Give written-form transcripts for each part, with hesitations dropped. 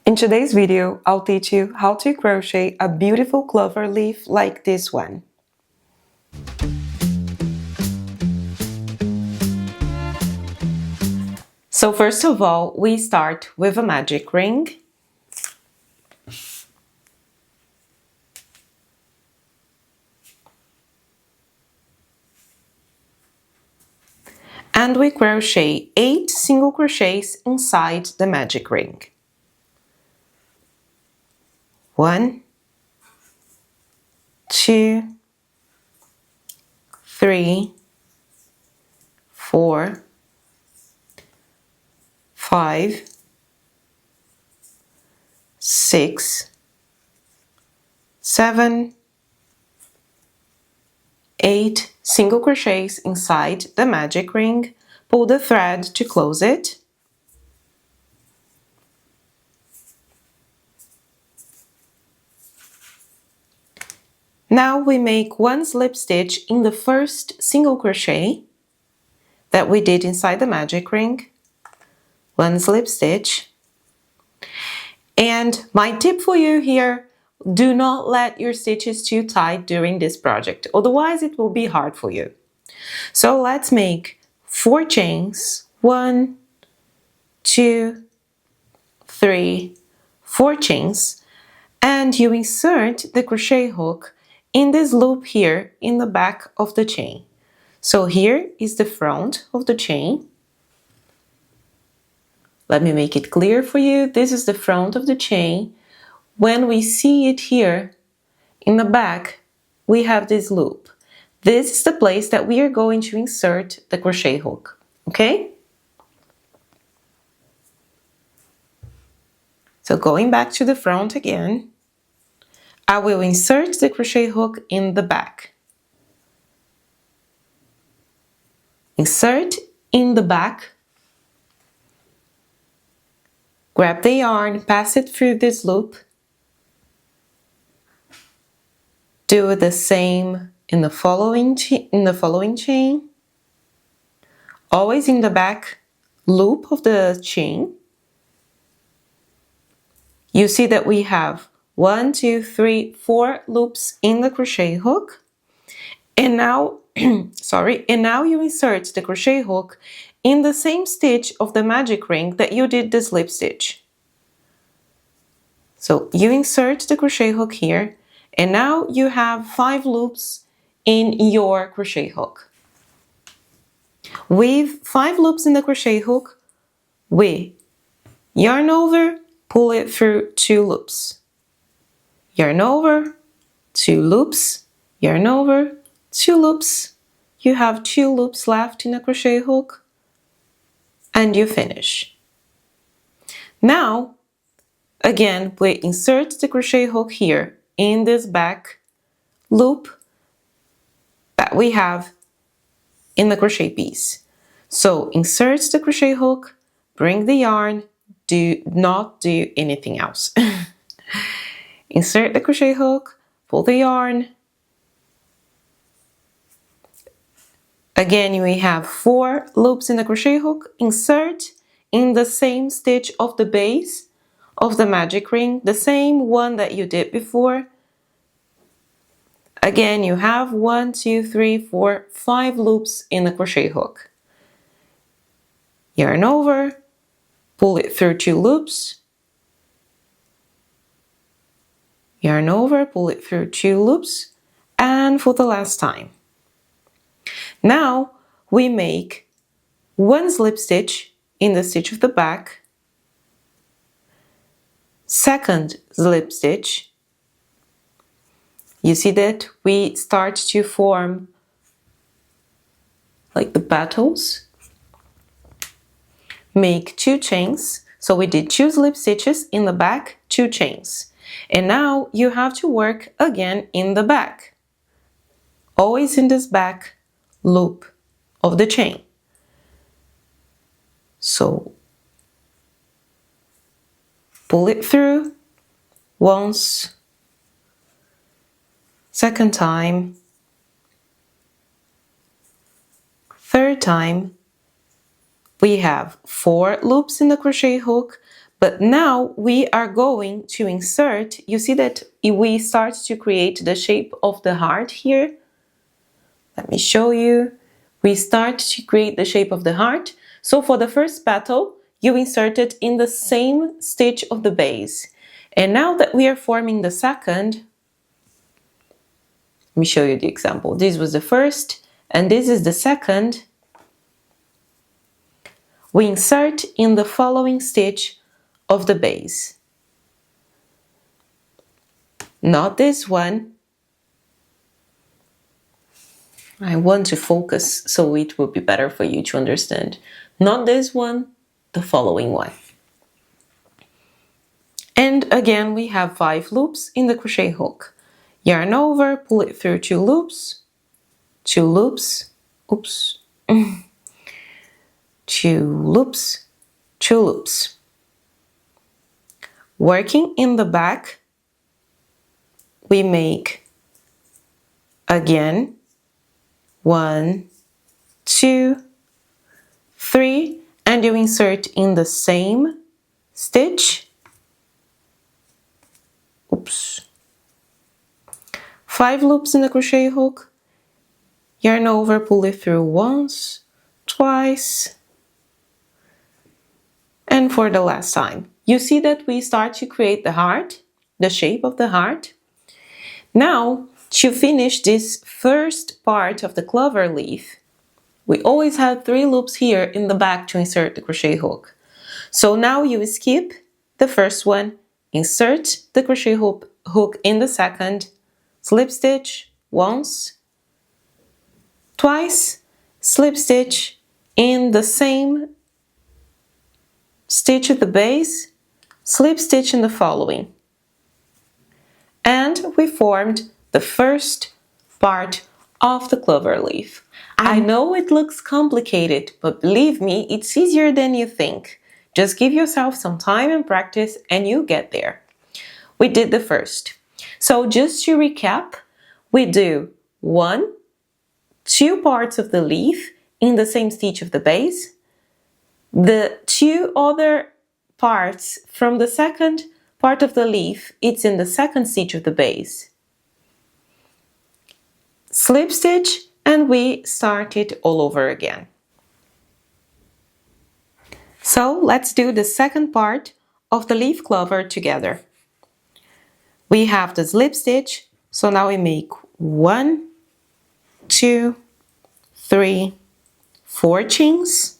In today's video, I'll teach you how to crochet a beautiful clover leaf like this one. So first of all, we start with a magic ring. And we crochet 8 single crochets inside the magic ring. 1, 2, 3, 4, 5, 6, 7, 8 single crochets inside the magic ring. Pull the thread to close it. Now we make 1 slip stitch in the first single crochet that we did inside the magic ring. 1 slip stitch. And my tip for you here, do not let your stitches too tight during this project, otherwise it will be hard for you. So let's make 4 chains. 1, 2, 3, 4 chains, and you insert the crochet hook in this loop here in the back of the chain. So here is the front of the chain. Let me make it clear for you. This is the front of the chain. When we see it here in the back, we have this loop. This is the place that we are going to insert the crochet hook, okay? So going back to the front again, I will insert the crochet hook in the back. Insert in the back. Grab the yarn, pass it through this loop. Do the same in the following chain. Always in the back loop of the chain. You see that we have 1, 2, 3, 4 loops in the crochet hook. And now, now you insert the crochet hook in the same stitch of the magic ring that you did the slip stitch. So you insert the crochet hook here, and now you have 5 loops in your crochet hook. With 5 loops in the crochet hook, we yarn over, pull it through 2 loops. Yarn over, 2 loops, yarn over, 2 loops. You have 2 loops left in a crochet hook, and you finish. Now, again, we insert the crochet hook here in this back loop that we have in the crochet piece. So insert the crochet hook, bring the yarn, do not do anything else. Insert the crochet hook, pull the yarn. Again, we have 4 loops in the crochet hook. Insert in the same stitch of the base of the magic ring, the same one that you did before. Again, you have 1, 2, 3, 4, 5 loops in the crochet hook. Yarn over, pull it through 2 loops. Yarn over, pull it through 2 loops, and for the last time. Now we make 1 slip stitch in the stitch of the back, 2nd slip stitch. You see that we start to form like the petals. Make 2 chains. So we did 2 slip stitches in the back, 2 chains. And now you have to work again in the back. Always in this back loop of the chain. So pull it through once, 2nd time, 3rd time. We have 4 loops in the crochet hook, But now we are going to insert, you see that we start to create the shape of the heart here. Let me show you. We start to create the shape of the heart. So for the first petal, you insert it in the same stitch of the base. And now that we are forming the second, let me show you the example. This was the first, and this is the second. We insert in the following stitch of the base. Not this one. I want to focus so it will be better for you to understand. Not this one, the following one. And again, we have 5 loops in the crochet hook. Yarn over, pull it through 2 loops, 2 loops, oops, 2 loops, 2 loops. Working in the back, we make again 1, 2, 3, and you insert in the same stitch. Oops. 5 loops in the crochet hook, yarn over, pull it through once, twice, and for the last time. You see that we start to create the heart, the shape of the heart. Now, to finish this first part of the clover leaf, we always have 3 loops here in the back to insert the crochet hook. So now you skip the first one, insert the crochet hook in the second, slip stitch once, twice, slip stitch in the same stitch at the base, slip stitch in the following. And we formed the first part of the clover leaf. I know it looks complicated, but believe me, it's easier than you think. Just give yourself some time and practice and you get there. We did the first. So just to recap, we do 1, 2 parts of the leaf in the same stitch of the base. The 2 other parts from the second part of the leaf, it's in the second stitch of the base. Slip stitch, and we start it all over again. So let's do the second part of the leaf clover together. We have the slip stitch, so now we make 1, 2, 3, 4 chains.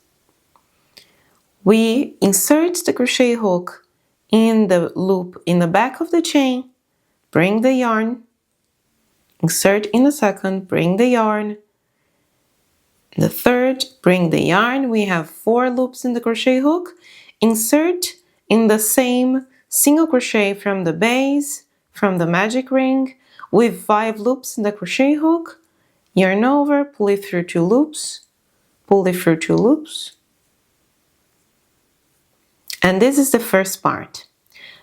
We insert the crochet hook in the loop in the back of the chain, bring the yarn, insert in the second, bring the yarn, the third, bring the yarn. We have 4 loops in the crochet hook, insert in the same single crochet from the base, from the magic ring, with 5 loops in the crochet hook, yarn over, pull it through 2 loops, pull it through 2 loops. And this is the first part.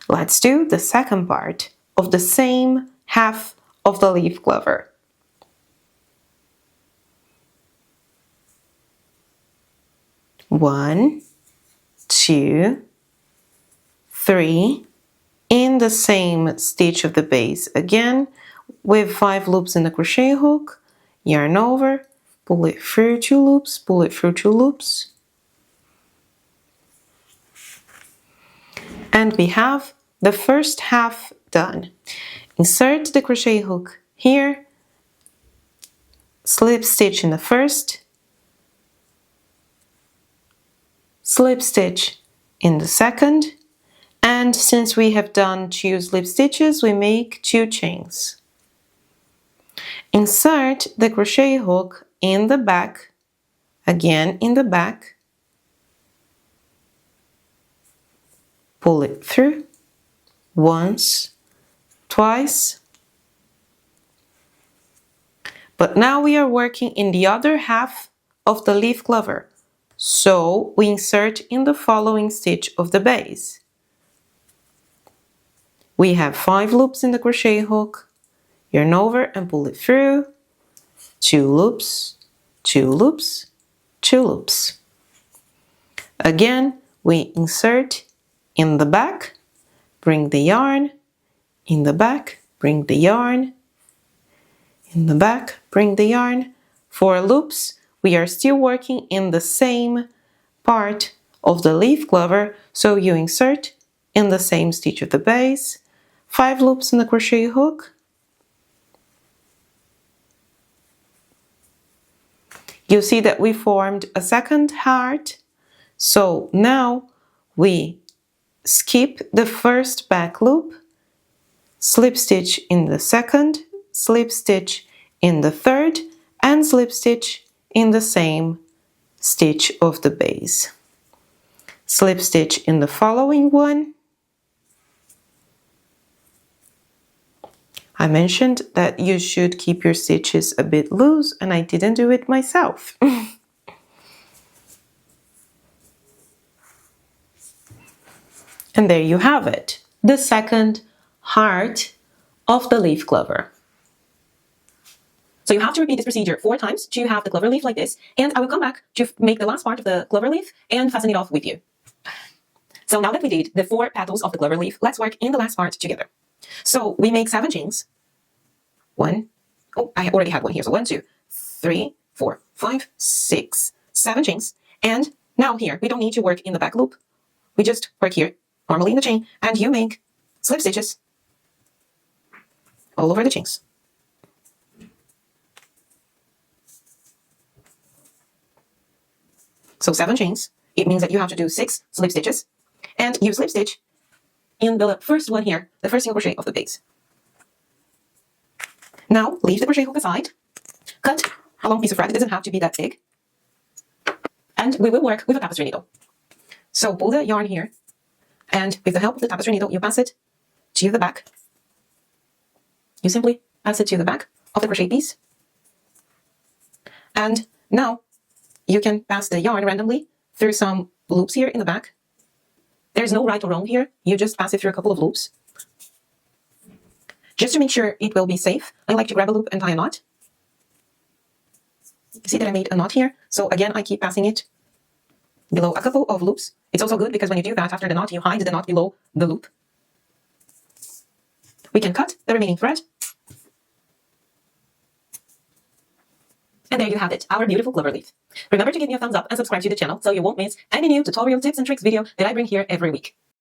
Let's do the second part of the same half of the leaf clover. One, 2, 3, in the same stitch of the base again, with 5 loops in the crochet hook, yarn over, pull it through 2 loops, pull it through 2 loops. And we have the first half done. Insert the crochet hook here, slip stitch in the first, slip stitch in the second, and since we have done 2 slip stitches, we make 2 chains. Insert the crochet hook in the back, again in the back, pull it through once, twice. But now we are working in the other half of the leaf clover, so we insert in the following stitch of the base. We have 5 loops in the crochet hook, yarn over and pull it through, 2 loops, 2 loops, 2 loops. Again, we insert in the back, bring the yarn, in the back, bring the yarn, in the back, bring the yarn. 4 loops. We are still working in the same part of the leaf clover, so you insert in the same stitch of the base, 5 loops in the crochet hook. You see that we formed a second heart, so now we skip the first back loop, slip stitch in the second, slip stitch in the third, and slip stitch in the same stitch of the base. Slip stitch in the following one. I mentioned that you should keep your stitches a bit loose, and I didn't do it myself. And there you have it, the second heart of the leaf clover. So you have to repeat this procedure 4 times to have the clover leaf like this, and I will come back to make the last part of the clover leaf and fasten it off with you. So now that we did the 4 petals of the clover leaf, let's work in the last part together. So we make 7 chains. 1, oh, I already had one here, so 1, 2, 3, 4, 5, 6, 7 chains. And now here, we don't need to work in the back loop. We just work here, normally in the chain, and you make slip stitches all over the chains. So 7 chains, it means that you have to do 6 slip stitches, and you slip stitch in the first one here, the first single crochet of the base. Now leave the crochet hook aside, cut a long piece of thread, it doesn't have to be that big, and we will work with a tapestry needle. So pull the yarn here, and with the help of the tapestry needle, you pass it to the back. You simply pass it to the back of the crochet piece, and now you can pass the yarn randomly through some loops here in the back. There's no right or wrong here, you just pass it through a couple of loops. Just to make sure it will be safe, I like to grab a loop and tie a knot. You see that I made a knot here, so again I keep passing it below a couple of loops. It's also good because when you do that after the knot, you hide the knot below the loop. We can cut the remaining thread. And there you have it, our beautiful clover leaf. Remember to give me a thumbs up and subscribe to the channel so you won't miss any new tutorial tips and tricks video that I bring here every week.